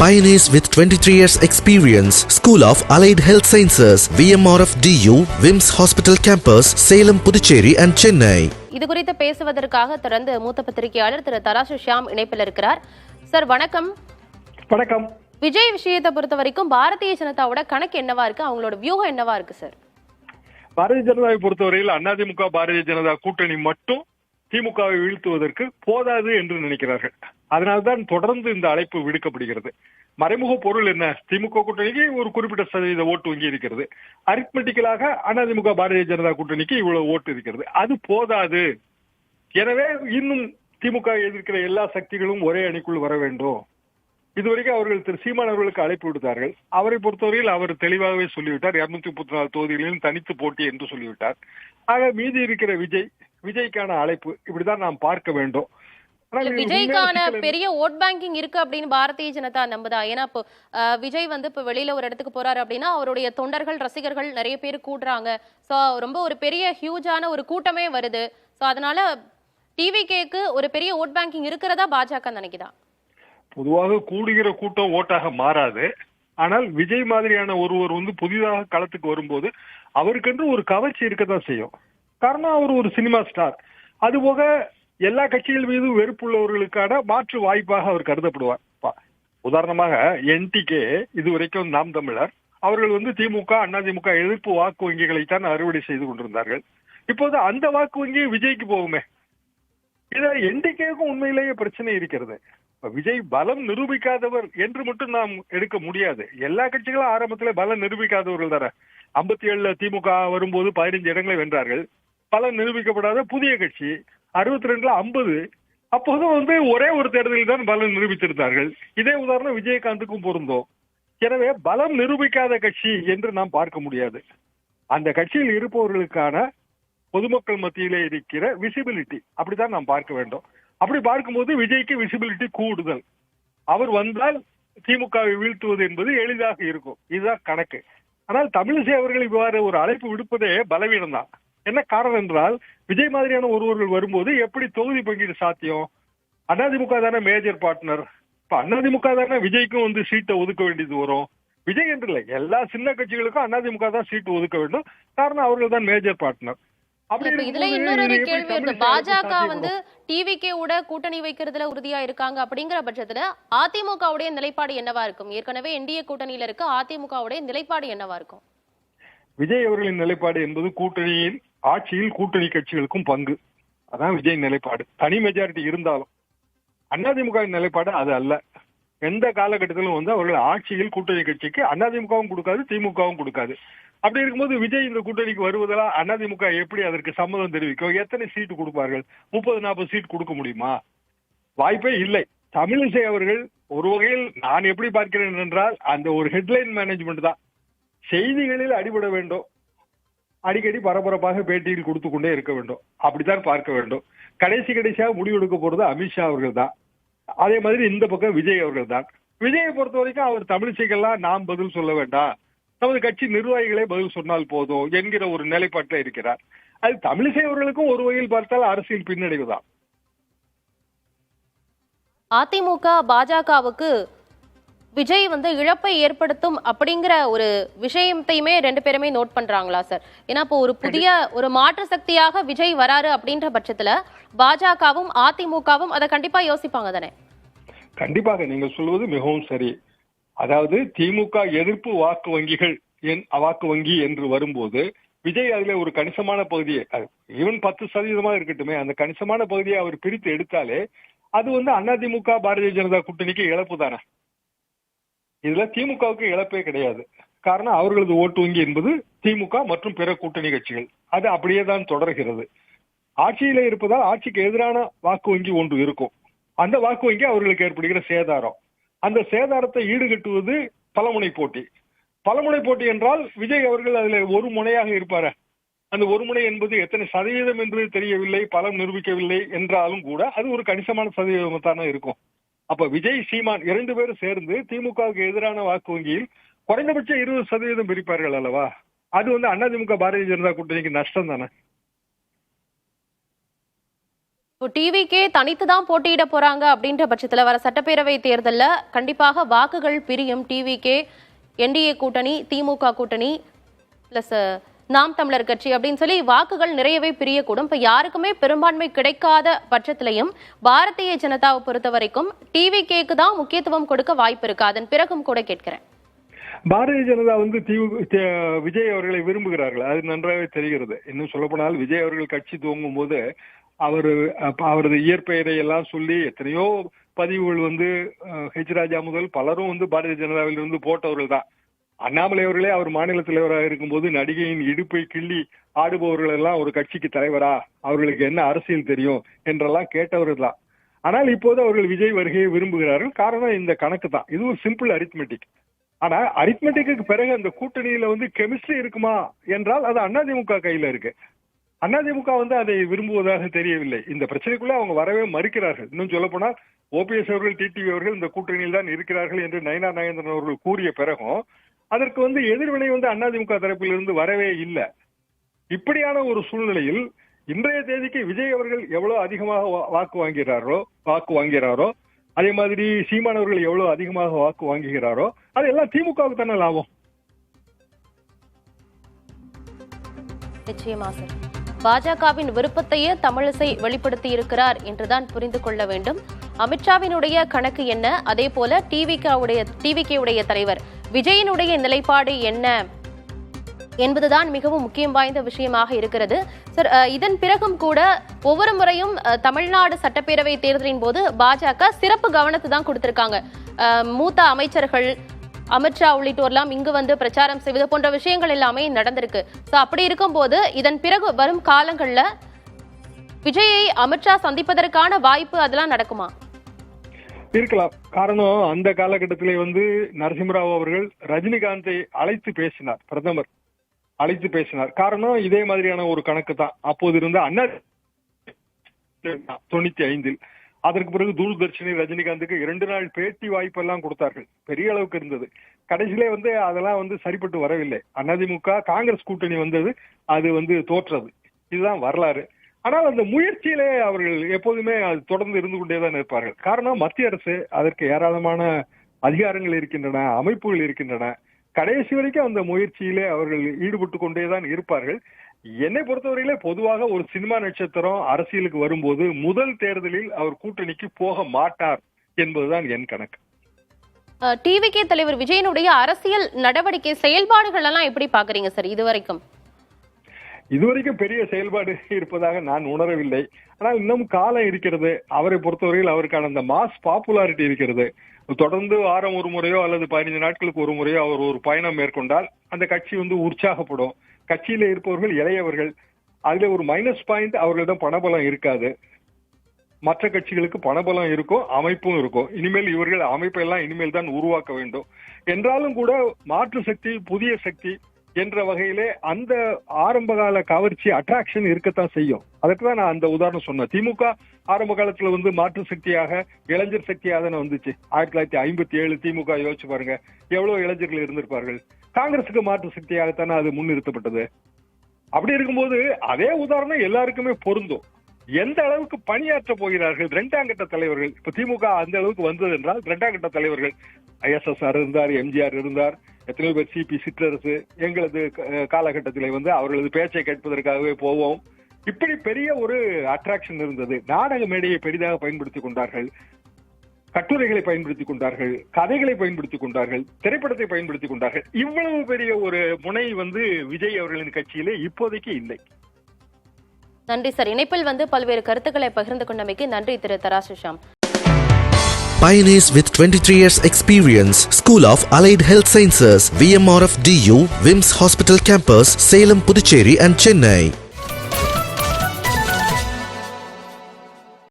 Pioneers with 23 years experience. School of Allied Health Sciences, VMRF DU, WIMS Hospital Campus, Salem, Puducherry and Chennai. இது குறித்து பேசுவதற்காக தொடர்ந்து மூத்த பத்திரிகையாளர் திரு தராசு ஷியாம் இணைப்பில் இருக்கிறார். சார் வணக்கம். வணக்கம். விஜய் விஷயத்தை பொறுத்த வரைக்கும் பாரதிய ஜனதாவோட கணக்கு என்னவா இருக்கு, அவங்களோட வியூகம் என்னவா இருக்கு சார்? பாரதிய ஜனதாவை பொறுத்தவரையில் அதிமுக பாரதிய ஜனதா கூட்டணி மட்டும் திமுகவை வீழ்த்துவதற்கு போதாது என்று நினைக்கிறார்கள். அதனால்தான் தொடர்ந்து இந்த அழைப்பு விடுக்கப்படுகிறது. மறைமுக பொருள் என்ன? திமுக கூட்டணிக்கு ஒரு குறிப்பிட்ட சதவீத ஓட்டு வங்கி இருக்கிறது. அரித்மெட்டிக்கலாக அதிமுக பாரதிய ஜனதா கூட்டணிக்கு இவ்வளவு ஓட்டு இருக்கிறது. அது போதாது. எனவே இன்னும் திமுக எதிர்க்கிற எல்லா சக்திகளும் ஒரே அணிக்குள் வர வேண்டும். இதுவரைக்கும் அவர்கள் திரு சீமான் அவர்களுக்கு அழைப்பு விடுத்தார்கள். அவரை பொறுத்தவரையில் அவர் தெளிவாகவே சொல்லிவிட்டார். 234 தொகுதிகளிலும் தனித்து போட்டி என்று சொல்லிவிட்டார். ஆக மீதி இருக்கிற விஜய்க்கான அழைப்பு இப்படிதான் நாம் பார்க்க வேண்டும். விஜய்க்கான பெரிய ஓட் பேங்கிங் இருக்கு அப்படின்னு பாரதிய ஜனதா நம்புதா? ஏன்னா இப்போ விஜய் இப்ப வெளியில ஒரு இடத்துக்கு போறாரு அப்படின்னா அவருடைய தொண்டர்கள் ரசிகர்கள் நிறைய பேர் கூடுறாங்க. சோ ரொம்ப ஒரு பெரிய ஹியூஜான ஒரு கூட்டமே வருது. சோ அதனால டிவிகேக்கு ஒரு பெரிய ஓட் பேங்கிங் இருக்கிறதா பாஜக நினைக்குதா? பொதுவாக கூடுகிற கூட்டம் ஓட்டாக மாறாது. ஆனால் விஜய் மாதிரியான ஒருவர் புதிதாக களத்துக்கு வரும்போது அவருக்கென்று ஒரு கவர்ச்சி இருக்கத்தான் செய்யும். காரணம் அவர் ஒரு சினிமா ஸ்டார். அதுபோக எல்லா கட்சிகள் மீதும் வெறுப்புள்ளவர்களுக்கான மாற்று வாய்ப்பாக அவர் கருதப்படுவார். உதாரணமாக என்டிகே இதுவரைக்கும் நாம் தமிழர் அவர்கள் திமுக அதிமுக எதிர்ப்பு வாக்கு வங்கிகளைத்தான் அறுவடை செய்து கொண்டிருந்தார்கள். இப்போது அந்த வாக்கு வங்கி விஜய்க்கு போகுமே. இத என்டிகேக்கும் உண்மையிலேயே பிரச்சனை இருக்கிறது. விஜய் பலம் நிரூபிக்காதவர் என்று மட்டும் நாம் எடுக்க முடியாது. எல்லா கட்சிகளும் ஆரம்பத்துல பலம் நிரூபிக்காதவர்கள் தானே. 57 திமுக வரும்போது 15 இடங்களை வென்றார்கள். பலம் நிரூபிக்கப்படாத புதிய கட்சி 62ல 50. அப்போது ஒரே ஒரு தேர்தலில் தான் பலம் நிரூபித்திருந்தார்கள். இதே உதாரணம் விஜயகாந்துக்கும் பொருந்தோம். எனவே பலம் நிரூபிக்காத கட்சி என்று நாம் பார்க்க முடியாது. அந்த கட்சியில் இருப்பவர்களுக்கான பொதுமக்கள் மத்தியிலே இருக்கிற விசிபிலிட்டி அப்படித்தான் நாம் பார்க்க வேண்டும். அப்படி பார்க்கும்போது விஜய்க்கு விசிபிலிட்டி கூடுதல். அவர் வந்தால் திமுகவை வீழ்த்துவது என்பது எளிதாக இருக்கும். இதுதான் கணக்கு. ஆனால் தமிழிசை அவர்கள் இவ்வாறு ஒரு அழைப்பு விடுப்பதே பலவீனம் தான். என்ன காரணம் என்றால் விஜய் மாதிரியான ஒருவர்கள் வரும்போது எப்படி தொகுதி பங்கீடு சாத்தியம்? அதிமுக தானே மேஜர் பார்ட்னர். இப்ப அதிமுக தானே விஜய்க்கும் சீட்டை ஒதுக்க வேண்டியது வரும். விஜய் என்று இல்லை, எல்லா சின்ன கட்சிகளுக்கும் அதிமுக தான் சீட்டு ஒதுக்க வேண்டும். காரணம் அவர்கள் தான் மேஜர் பார்ட்னர். இதுல இன்னொரு கேள்வி இருக்கு. பாஜக டிவிகே உட கூட்டணி வைக்கிறதுல உறுதியா இருக்காங்க. அப்படிங்கிற பட்சத்துல அதிமுகவுடைய நிலைப்பாடு என்னவா இருக்கும்? ஏற்கனவே என்டிஏ கூட்டணியில இருக்கு. அதிமுகவுடைய நிலைப்பாடு என்னவா இருக்கும்? விஜய் அவர்களின் நிலைப்பாடு என்பது கூட்டணியில் ஆட்சியில் கூட்டணி கட்சிகளுக்கும் பங்கு. அதான் விஜய் நிலைப்பாடு. தனி மெஜாரிட்டி இருந்தாலும் அதிமுக நிலைப்பாடு அது அல்ல. எந்த காலகட்டத்திலும் அவர்கள் ஆட்சியில் கூட்டணி கட்சிக்கு அதிமுகவும் கொடுக்காது, திமுகவும் கொடுக்காது. அப்படி இருக்கும்போது விஜய் இந்த கூட்டணிக்கு வருவதால் அதிமுக எப்படி அதற்கு சம்மதம் தெரிவிக்கும்? எத்தனை சீட்டு கொடுப்பார்கள்? 30-40 சீட் கொடுக்க முடியுமா? வாய்ப்பே இல்லை. தமிழிசை அவர்கள் ஒரு வகையில் நான் எப்படி பார்க்கிறேன் என்றால் அந்த ஒரு ஹெட்லைன் மேனேஜ்மெண்ட் தான். செய்திகளில் அடிபட வேண்டும், அடிக்கடி பரபரப்பாக பேட்டியில் கொடுத்து கொண்டே இருக்க வேண்டும். அப்படித்தான் பார்க்க வேண்டும். கடைசியாக முடிவெடுக்க போறது அமித்ஷா அவர்கள் தான். அதே மாதிரி இந்த பக்கம் விஜய் அவர்கள் தான். விஜயை பொறுத்த வரைக்கும் அவர் தமிழிசைக்கெல்லாம் நாம் பதில் சொல்ல வேண்டாம், நமது கட்சி நிர்வாகிகளே பதில் சொன்னால் போதும் என்கிற ஒரு நிலைப்பாட்டில் இருக்கிறார். அது தமிழிசை அவர்களுக்கும் ஒரு வகையில் பார்த்தால் அரசியல் பின்னடைவுதான். அதிமுக பாஜகவுக்கு விஜய் இழப்பை ஏற்படுத்தும் அப்படிங்கிற ஒரு விஷயத்தையுமே ரெண்டு பேருமே நோட் பண்றாங்களா சார்? ஏன்னா இப்போ ஒரு புதிய ஒரு மாற்று சக்தியாக விஜய் வராரு அப்படின்ற பட்சத்துல பாஜகவும் அதிமுகவும் அதை கண்டிப்பா யோசிப்பாங்க தானே? கண்டிப்பாக நீங்கள் சொல்வது மிகவும் சரி. அதாவது திமுக எதிர்ப்பு வாக்கு வங்கி என்று வரும்போது விஜய் அதுல ஒரு கணிசமான பகுதியை, ஈவன் 10% இருக்கட்டுமே, அந்த கணிசமான பகுதியை அவர் பிரித்து எடுத்தாலே அது அதிமுக பாரதிய ஜனதா கூட்டணிக்கு இழப்பு தானே. இதுல திமுகவுக்கு இழப்பே கிடையாது. காரணம் அவர்களது ஓட்டு வங்கி என்பது திமுக மற்றும் பிற கூட்டணி கட்சிகள். அது அப்படியே தான் தொடர்கிறது. ஆட்சியில இருப்பதால் ஆட்சிக்கு எதிரான வாக்கு வங்கி ஒன்று இருக்கும். அந்த வாக்கு வங்கி அவர்களுக்கு ஏற்படுகிற சேதாரம். அந்த சேதாரத்தை ஈடுகட்டுவது பலமுனை போட்டி. பலமுனை போட்டி என்றால் விஜய் அவர்கள் அதுல ஒரு முனையாக இருப்பாரு. அந்த ஒரு முனை என்பது எத்தனை சதவீதம் என்று தெரியவில்லை, பலம் நிரூபிக்கவில்லை என்றாலும் கூட அது ஒரு கணிசமான சதவீதம் தானே இருக்கும். அப்ப விஜய் சீமான் 2 பேரும் சேர்ந்து திமுகவுக்கு எதிரான வாக்கு வங்கியில் குறைந்தபட்சம் 20% பிரிப்பார்கள் அல்லவா? அது அதிமுக பாரதிய ஜனதா கூட்டணிக்கு நஷ்டம் தானே. இப்போ டிவிக்கே தனித்து தான் போட்டியிட போறாங்க அப்படின்ற பட்சத்துல வர சட்டப்பேரவை தேர்தல்ல கண்டிப்பாக வாக்குகள் பிரியும். டிவிக்கே, என்டிஏ கூட்டணி, திமுக கூட்டணி பிளஸ் நாம் தமிழர் கட்சி அப்படின்னு சொல்லி வாக்குகள் நிறையவே பிரியக்கூடும். இப்ப யாருக்குமே பெரும்பான்மை கிடைக்காத பட்சத்திலையும் பாரதிய ஜனதாவை பொறுத்த வரைக்கும் டிவிகேக்கு தான் முக்கியத்துவம் கொடுக்க வாய்ப்பு இருக்கு. அதன் பிறகும் கூட கேட்கிறேன். பாரதிய ஜனதா வந்து விஜய் அவர்களை விரும்புகிறார்கள், அது நன்றாகவே தெரிகிறது. இன்னும் சொல்ல போனால் விஜய் அவர்கள் கட்சி துவங்கும் போது அவரது இயற்பெயரை எல்லாம் சொல்லி எத்தனையோ பதிவுகள் வந்து ஹெச் ராஜா முதல் பலரும் வந்து பாரதிய ஜனதாவில் இருந்து போட்டவர்கள் தான். அண்ணாமலை அவர்களே அவர் மாநில தலைவராக இருக்கும்போது நடிகையின் இடுப்பை கிள்ளி ஆடுபவர்கள் எல்லாம் ஒரு கட்சிக்கு தலைவரா, அவர்களுக்கு என்ன அரசியல் தெரியும் என்றெல்லாம் கேட்டவர்கள் தான். ஆனால் இப்போது அவர்கள் விஜய் வருகையை விரும்புகிறார்கள். காரணம் இந்த கணக்கு தான். இது ஒரு சிம்பிள் அரித்மெட்டிக். ஆனா அரித்மெட்டிக்கு பிறகு அந்த கூட்டணியில வந்து கெமிஸ்ட்ரி இருக்குமா என்றால் அது அதிமுக கையில இருக்கு. அதிமுக வந்து அதை விரும்புவதாக தெரியவில்லை. இந்த பிரச்சனைக்குள்ள அவங்க வரவே மறுக்கிறார்கள். இன்னும் சொல்ல போனால் ஓபிஎஸ் அவர்கள், டிடிவி அவர்கள் இந்த கூட்டணியில் தான் இருக்கிறார்கள் என்று நயினார் நாகேந்திரன் அவர்கள் கூறிய பிறகும் அதற்கு வந்து எதிர்வினை வந்து அதிமுக தரப்பில் இருந்து வரவே இல்லை. இப்படியான ஒரு சூழ்நிலையில் இன்றைய தேதிக்கு விஜய் அவர்கள் எவ்வளவு அதிகமாக வாக்கு வாங்கிறாரோ அதே மாதிரி சீமான் அவர்கள் எவ்வளவு அதிகமாக வாக்கு வாங்குகிறாரோ அதெல்லாம் திமுகவுக்கு தானே லாபம். நிச்சயமா சார். பாஜகவின் விருப்பத்தையே தமிழிசை வெளிப்படுத்தி இருக்கிறார் என்றுதான் புரிந்து கொள்ள வேண்டும். அமித்ஷாவினுடைய கணக்கு என்ன, அதே போல டிவிகேவுடைய தலைவர் விஜயனுடைய நிலைப்பாடு என்ன என்பதுதான் மிகவும் முக்கியம் வாய்ந்த விஷயமாக இருக்கிறது. சார், இதன் பிறகும் கூட ஒவ்வொரு முறையும் தமிழ்நாடு சட்டப்பேரவை தேர்தலின் போது பாஜக சிறப்பு கவனத்தை தான் கொடுத்திருக்காங்க. மூத்த அமைச்சர்கள் அமித்ஷா உள்ளிட்டோர்லாம் இங்கு வந்து பிரச்சாரம் செய்வது போன்ற விஷயங்கள் எல்லாமே நடந்திருக்கு. சோ அப்படி இருக்கும் போது இதன் பிறகு வரும் காலங்கள்ல விஜயை அமித்ஷா சந்திப்பதற்கான வாய்ப்பு அதெல்லாம் நடக்குமா? இருக்கலாம். காரணம் அந்த காலகட்டத்திலே வந்து நரசிம்மராவ் அவர்கள் ரஜினிகாந்தை அழைத்து பேசினார், பிரதமர் அழைத்து பேசினார். காரணம் இதே மாதிரியான ஒரு கணக்கு தான். அப்போது இருந்த 95 அதற்கு பிறகு தூர்தர்ஷனி ரஜினிகாந்துக்கு 2 நாள் பேட்டி வாய்ப்பு எல்லாம் கொடுத்தார்கள். பெரிய அளவுக்கு இருந்தது. கடைசியிலே வந்து அதெல்லாம் வந்து சரிப்பட்டு வரவில்லை. அதிமுக காங்கிரஸ் கூட்டணி வந்தது, அது வந்து தோற்றது. இதுதான் வரலாறு. ஆனால் அந்த முயற்சியிலே அவர்கள் எப்போதுமே அது தொடர்ந்து இருந்து கொண்டேதான் இருப்பார்கள். காரணம் மத்திய அரசு அதற்கு ஏராளமான அதிகாரங்கள் இருக்கின்றன, அமைப்புகள் இருக்கின்றன. கடைசி வரைக்கும் அந்த முயற்சியிலே அவர்கள் ஈடுபட்டு கொண்டேதான் இருப்பார்கள். என்னை பொறுத்தவரையிலே பொதுவாக ஒரு சினிமா நட்சத்திரம் அரசியலுக்கு வரும்போது முதல் தேர்தலில் அவர் கூட்டணிக்கு போக மாட்டார் என்பதுதான் என் கணக்கு. டிவிகே தலைவர் விஜயனுடைய அரசியல் நடவடிக்கை செயல்பாடுகள் எல்லாம் எப்படி பாக்குறீங்க சார்? இதுவரைக்கும் பெரிய செயல்பாடு இருப்பதாக நான் உணரவில்லை. ஆனால் இன்னும் காலம் இருக்கிறது. அவரை பொறுத்தவரையில் அவருக்கான அந்த மாஸ் பாப்புலாரிட்டி இருக்கிறது. தொடர்ந்து வாரம் ஒரு முறையோ அல்லது 15 நாட்களுக்கு ஒரு முறையோ அவர் ஒரு பயணம் மேற்கொண்டால் அந்த கட்சி வந்து உற்சாகப்படும். கட்சியில இருப்பவர்கள் இளையவர்கள். அதுல ஒரு மைனஸ் பாயிண்ட், அவர்களிடம் பணபலம் இருக்காது. மற்ற கட்சிகளுக்கு பணபலம் இருக்கும், அமைப்பும் இருக்கும். இனிமேல் இவர்கள் அமைப்பெல்லாம் இனிமேல் தான் உருவாக்க வேண்டும். என்றாலும் கூட மாற்று சக்தி, புதிய சக்தி என்ற வகையிலே அந்த ஆரம்பகால கவர்ச்சி அட்ராக்ஷன் இருக்கத்தான் செய்யும். அதுக்கு தான் நான் அந்த உதாரணம் சொன்னேன். திமுக ஆரம்ப காலத்துல வந்து மாற்று சக்தியாக, இளைஞர் சக்தியாக தானே வந்துச்சு. 1957 திமுக யோசிச்சு பாருங்க, எவ்வளவு இளைஞர்கள் இருந்திருப்பார்கள். காங்கிரசுக்கு மாற்று சக்தியாகத்தானே அது முன்னிறுத்தப்பட்டது. அப்படி இருக்கும்போது அதே உதாரணம் எல்லாருக்குமே பொருந்தும். எந்த அளவுக்கு பணியாற்ற போகிறார்கள் 2ஆம் கட்ட தலைவர்கள். இப்ப திமுக அந்த அளவுக்கு வந்தது என்றால் 2ஆம் கட்ட தலைவர்கள் ISSR இருந்தார், எம்ஜிஆர் இருந்தார், எத்தனையோ பேர் சிபி சிற்றரசு. எங்களது காலகட்டத்திலே வந்து அவர்களது பேச்சை கேட்பதற்காகவே போவோம். இப்படி பெரிய ஒரு அட்ராக்ஷன் இருந்தது. நாடக மேடையை பெரிதாக பயன்படுத்திக் கொண்டார்கள், கட்டுரைகளை பயன்படுத்திக் கொண்டார்கள், கதைகளை பயன்படுத்திக் கொண்டார்கள், திரைப்படத்தை பயன்படுத்திக் கொண்டார்கள். இவ்வளவு பெரிய ஒரு முனை வந்து விஜய் அவர்களின் கட்சியிலே இப்போதைக்கு இல்லை. நன்றி சார். இணைப்பில் வந்து பல்வேறு கருத்துக்களை பகிர்ந்து கொண்டமைக்கு நன்றி திரு தராசு Sham. Pioneers with 23 years experience. School of Allied Health Sciences, VMR of DU, Vims Hospital Campus, Salem, Puducherry and Chennai.